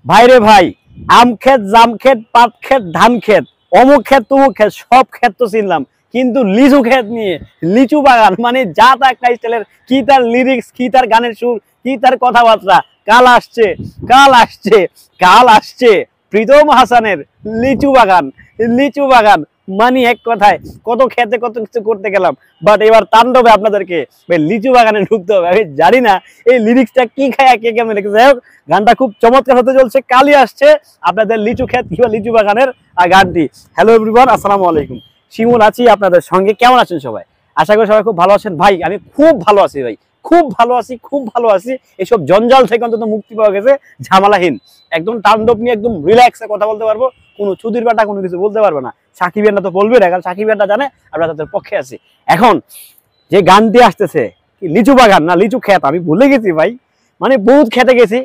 ভাইরে ভাই, আম ক্ষেত, জাম ক্ষেত, পাট ক্ষেত, ধান ক্ষেত, অমুক ক্ষেত, তমুক ক্ষেত, সব ক্ষেত তো চিনলাম, কিন্তু লিচু ক্ষেত নিয়ে, লিচু বাগান মানে যা তা একটা স্টাইলের, কি তার লিরিক্স, কি তার গানের সুর, কি তার কথাবার্তা। কাল আসছে, কাল আসছে, কাল আসছে প্রীতম হাসানের লিচু বাগান। লিচু বাগান মানে এক কথায় কত খেতে কত কিছু করতে গেলাম, বাট এবার তাণ্ডবে আপনাদেরকে লিচু বাগানে ঢুকতে হবে। আমি জানি না এই লিরিক্সটা কি খায়, কে কেমন লিখেছে। যাই হোক, গানটা খুব চমৎকার হতে চলছে। কালই আসছে আপনাদের লিচু ক্ষেত কিংবা লিচু বাগানের গানটি। হ্যালো এভরিওয়ান, আসসালামু আলাইকুম। শিমুল আছি আপনাদের সঙ্গে। কেমন আছেন সবাই? আশা করি সবাই খুব ভালো আছেন। ভাই আমি খুব ভালো আছি ভাই, খুব ভালো আছি, খুব ভালো আছি। এসব জঞ্জাল থেকে অন্তত মুক্তি পাওয়া গেছে, ঝামেলাহীন একদম তাণ্ডব নিয়ে একদম রিল্যাক্সে কথা বলতে পারবো। কোনো চুদির বাটা কোনো কিছু বলতে পারবো না। সাকিবিয়ানরা তো বলবে না, কারণ সাকিবিয়ানরা জানে আমরা তাদের পক্ষে আছি। এখন যে গানটি আসতেছে, লিচু বাগান না লিচু ক্ষেত, আমি ভুলে গেছি ভাই, মানে বহুত খেতে গেছি।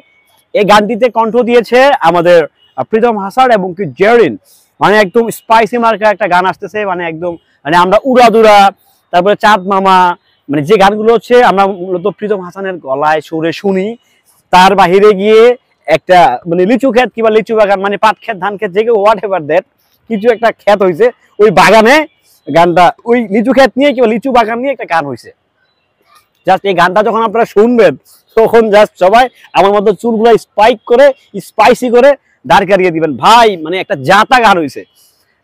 এই গানটিতে কণ্ঠ দিয়েছে আমাদের প্রীতম হাসান এবং কি জেরিন। মানে একদম স্পাইসি মার্কা একটা গান আসতেছে, মানে একদম মানে আমরা উড়াদুরা, তারপরে চাঁদ মামা, মানে যে গানগুলো হচ্ছে আমরা মূলত প্রীতম হাসানের গলায় সুরে শুনি। তার বাহিরে গিয়ে একটা মানে লিচু ক্ষেত কিংবা লিচু বাগান, মানে পাট ক্ষেত, ধান ক্ষেত, যে কেউ হোয়াট এভার দ্যাট, কিছু একটা ক্ষেত হয়েছে ওই বাগানে। গানটা ওই লিচু ক্ষেত নিয়ে কিংবা লিচু বাগান নিয়ে একটা গান হয়েছে। জাস্ট এই গানটা যখন আপনারা শুনবেন, তখন জাস্ট সবাই আমার মতো চুলগুলো স্পাইক করে, স্পাইসি করে দাঁড় করিয়ে দিবেন ভাই। মানে একটা জাতা গান হয়েছে।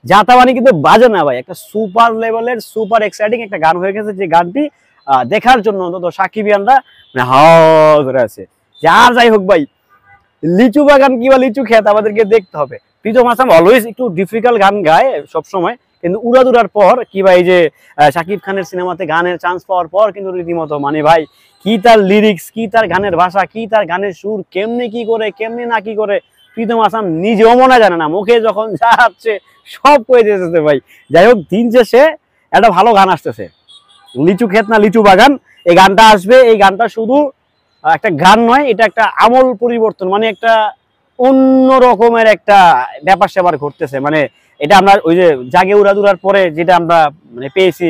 জাতা মানে কিন্তু বাজে না ভাই, একটা সুপার লেভেলের সুপার এক্সাইটিং একটা গান হয়ে গেছে, যে গানটি দেখার জন্য অন্তত সাকিবিয়ানরা মানে হাওয়া ধরে আছে। যার যাই হোক ভাই, লিচু বাগান কিংবা লিচু ক্ষেত আমাদেরকে দেখতে হবে। প্রীতম হাসান অলওয়েজ একটু ডিফিকাল্ট গান গায় সবসময়, কিন্তু উড়াদুরার পর কিংবা এই যে শাকিব খানের সিনেমাতে গানের চান্স পাওয়ার পর কিন্তু রীতিমতো মানে ভাই, কি তার লিরিক্স, কি তার গানের ভাষা, কি তার গানের সুর, কেমনি কি করে, কেমনি না কি করে, প্রীতম হাসান নিজেও মনে জানে না, মুখে যখন যা আসছে সব কয়ে দিতেছে ভাই। যাই হোক, দিন শেষে একটা ভালো গান আসতেছে, লিচু ক্ষেত না লিচু বাগান, এই গানটা আসবে। এই গানটা শুধু একটা গান নয়, এটা একটা আমল পরিবর্তন, মানে একটা অন্য রকমের একটা ব্যাপার স্যাপার ঘটতেছে। মানে এটা আমরা ওই যে জাগে উড়াদুরার পরে যেটা আমরা মানে পেয়েছি,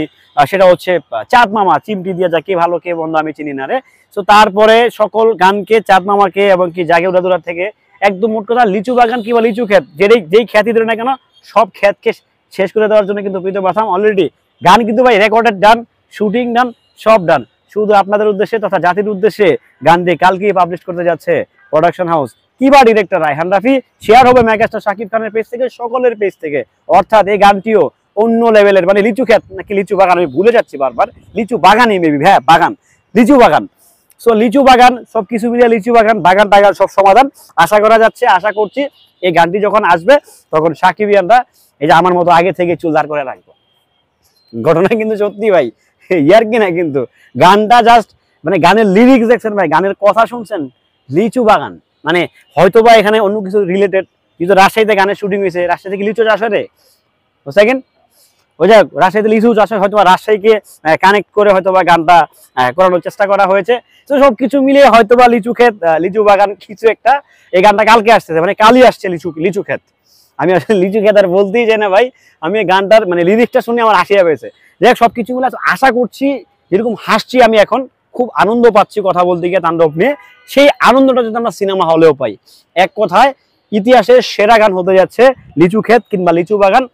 সেটা হচ্ছে চাঁদ মামা চিমটি দিয়ে, যা কে ভালো কে বন্ধু আমি চিনি না রে। তো তারপরে সকল গানকে, চাঁদ মামাকে এবং কি জাগে উড়াদুরার থেকে একদম মোট কথা লিচু বাগান কিংবা লিচু ক্ষেত, যেই খ্যাতি ধরে না কেন, সব ক্ষেতকে শেষ করে দেওয়ার জন্য কিন্তু প্রীতম হাসান অলরেডি গান কিন্তু ভাই রেকর্ডেড ডান, শুটিং ডান, সব ডান। শুধু আপনাদের উদ্দেশ্যে তথা জাতির উদ্দেশ্যে গান দিয়ে কালকেই পাবলিশ করতে যাচ্ছে প্রোডাকশন হাউস কিবা ডিরেক্টর রায়হান রাফি। শেয়ার হবে মেগাস্টার শাকিব খানের পেজ থেকে, সকলের পেজ থেকে। অর্থাৎ এই গানটিও অন্য লেভেলের, মানে লিচু ক্ষেত নাকি লিচু বাগান আমি ভুলে যাচ্ছি বারবার, লিচু বাগানই মেবি, হ্যাঁ বাগান, লিচু বাগান। সো লিচু বাগান সবকিছু মিলিয়ে লিচু বাগান, বাগান টাগান সব সমাধান আশা করা যাচ্ছে। আশা করছি এই গানটি যখন আসবে তখন সাকিবিয়ানরা এই যে আমার মতো আগে থেকে চুল দাঁড় করে রাখবো। ঘটনা কিন্তু সত্যি ভাই, ইয়ার কি না, কিন্তু গানটা জাস্ট মানে গানের লিরিক্স দেখছেন ভাই, গানের কথা শুনছেন, লিচু বাগান মানে হয়তোবা এখানে অন্য কিছু রিলেটেড, কিন্তু রাজশাহীতে গানের শুটিং হয়েছে, রাজশাহী থেকে লিচু চাষ হয়, সেকেন্ড ওই যাক রাজশাহীতে লিচু চাষ হয়, হয়তোবা রাজশাহীকে কানেক্ট করে হয়তোবা গানটা করানোর চেষ্টা করা হয়েছে। তো সবকিছু মিলিয়ে হয়তোবা লিচু ক্ষেত, লিচু বাগান কিছু একটা। এই গানটা কালকে আসতেছে, মানে কালই আসছে লিচু ক্ষেত। আমি আসলে লিচু ক্ষেত আর বলতেই চাই না ভাই, আমি গানটার মানে লিরিক্সটা শুনে আমার হাসিয়া পেয়েছে। যাই হোক, সবকিছু মিলে আশা করছি, যেরকম হাসছি আমি এখন, খুব আনন্দ পাচ্ছি কথা বলতে গিয়ে তাণ্ডব নিয়ে, সেই আনন্দটা যদি আমরা সিনেমা হলেও পাই। এক কথায় ইতিহাসের সেরা গান হতে যাচ্ছে লিচু ক্ষেত কিংবা লিচু বাগান।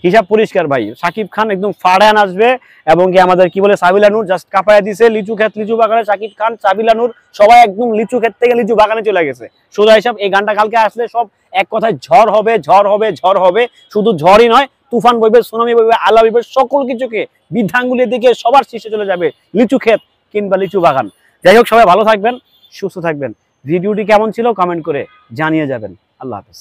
হিসাব পরিষ্কার ভাই, শাকিব খান একদম ফাড়ান আসবে, এবং কি আমাদের কি বলে সাবিলা নূর জাস্ট কাঁপায়া দিছে লিচু ক্ষেত লিচু বাগানে। শাকিব খান, সাবিলা নূর সবাই একদম লিচু ক্ষেত থেকে লিচু বাগানে চলে গেছে। সোজা হিসাব, এই গানটা কালকে আসলে সব এক কথায় ঝড় হবে, ঝড় হবে, ঝড় হবে। শুধু ঝড়ই নয়, তুফান বইবে, সুনামি বইবে, আলা বইবে, সকল কিছুকে বৃদ্ধাঙ্গুলির দিকে সবার শীর্ষে চলে যাবে লিচু ক্ষেত কিংবা লিচু বাগান। যাই হোক, সবাই ভালো থাকবেন, সুস্থ থাকবেন। ভিডিওটি কেমন ছিল কমেন্ট করে জানিয়ে যাবেন। আল্লাহ হাফেজ।